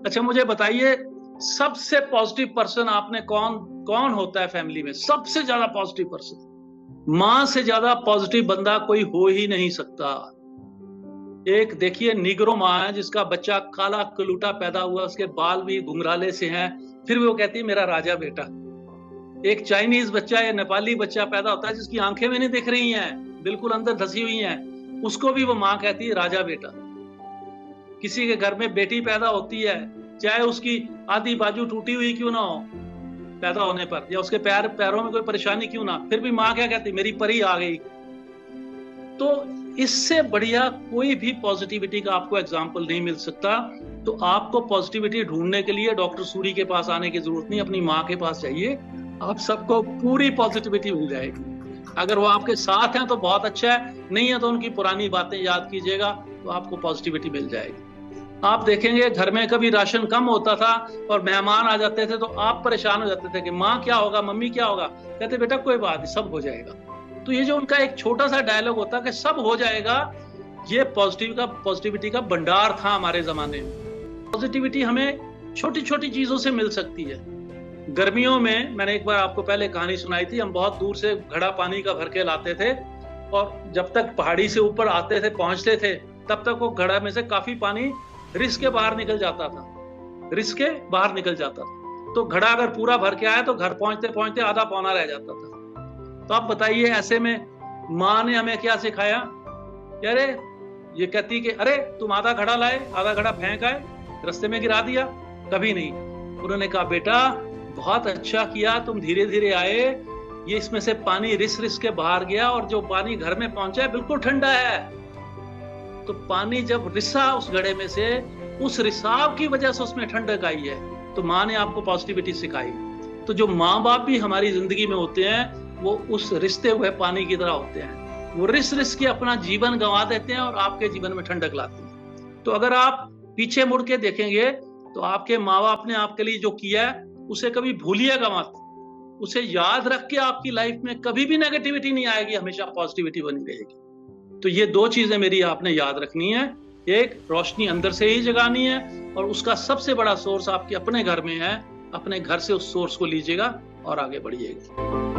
अच्छा मुझे बताइए, सबसे पॉजिटिव पर्सन आपने कौन कौन होता है फैमिली में? सबसे ज्यादा पॉजिटिव पर्सन, माँ से ज्यादा पॉजिटिव बंदा कोई हो ही नहीं सकता। एक देखिए निग्रो माँ है जिसका बच्चा काला कलूटा पैदा हुआ, उसके बाल भी घुंघराले से हैं, फिर भी वो कहती है मेरा राजा बेटा। एक चाइनीज बच्चा या नेपाली बच्चा पैदा होता है जिसकी आंखें भी नहीं दिख रही हैं, बिल्कुल अंदर धसी हुई हैं, उसको भी वो माँ कहती है राजा बेटा। किसी के घर में बेटी पैदा होती है, चाहे उसकी आधी बाजू टूटी हुई क्यों ना हो पैदा होने पर, या उसके पैरों में कोई परेशानी क्यों ना, फिर भी माँ क्या कहती, मेरी परी आ गई। तो इससे बढ़िया कोई भी पॉजिटिविटी का आपको एग्जाम्पल नहीं मिल सकता। तो आपको पॉजिटिविटी ढूंढने के लिए डॉक्टर सूरी के पास आने की जरूरत नहीं, अपनी माँ के पास जाइए, आप सबको पूरी पॉजिटिविटी मिल जाएगी। अगर वो आपके साथ हैं तो बहुत अच्छा है, नहीं है तो उनकी पुरानी बातें याद कीजिएगा, तो आपको पॉजिटिविटी मिल जाएगी। आप देखेंगे घर में कभी राशन कम होता था और मेहमान आ जाते थे तो आप परेशान हो जाते थे कि माँ क्या होगा, मम्मी क्या होगा, कहते बेटा कोई बात नहीं, सब हो जाएगा। तो ये जो उनका एक छोटा सा डायलॉग होता है कि सब हो जाएगा, ये पॉजिटिविटी का भंडार था हमारे जमाने में। पॉजिटिविटी हमें छोटी छोटी चीजों से मिल सकती है। गर्मियों में मैंने एक बार आपको पहले कहानी सुनाई थी, हम बहुत दूर से घड़ा पानी का भर के लाते थे और जब तक पहाड़ी से ऊपर आते थे, पहुंचते थे, तब तक वो घड़ा में से काफी पानी रिस के बाहर निकल जाता था। तो घड़ा अगर पूरा भर के आया तो घर पहुंचते पहुंचते आधा पौना रह जाता था। तो आप बताइए ऐसे में माँ ने हमें क्या सिखाया? अरे ये कहती कि अरे तुम आधा घड़ा लाए, आधा घड़ा फेंक आए, रास्ते में गिरा दिया? कभी नहीं। उन्होंने कहा बेटा बहुत अच्छा किया, तुम धीरे धीरे आए, ये इसमें से पानी रिस रिस के बाहर गया और जो पानी घर में पहुंचा है बिल्कुल ठंडा है। तो पानी जब रिसा उस घड़े में से, उस रिसाव की वजह से उसमें ठंडक आई है। तो माँ ने आपको पॉजिटिविटी सिखाई। तो जो माँ बाप भी हमारी जिंदगी में होते हैं वो उस रिश्ते हुए पानी की तरह होते हैं, वो रिस रिस के अपना जीवन गंवा देते हैं और आपके जीवन में ठंडक लाते हैं। तो अगर आप पीछे मुड़ के देखेंगे तो आपके माँ बाप ने आपके लिए जो किया है उसे कभी भूलिएगा मत, उसे याद रख के आपकी लाइफ में कभी भी नेगेटिविटी नहीं आएगी, हमेशा पॉजिटिविटी बनी रहेगी। तो ये दो चीजें मेरी आपने याद रखनी है, एक रोशनी अंदर से ही जगानी है और उसका सबसे बड़ा सोर्स आपके अपने घर में है। अपने घर से उस सोर्स को लीजिएगा और आगे बढ़िएगा।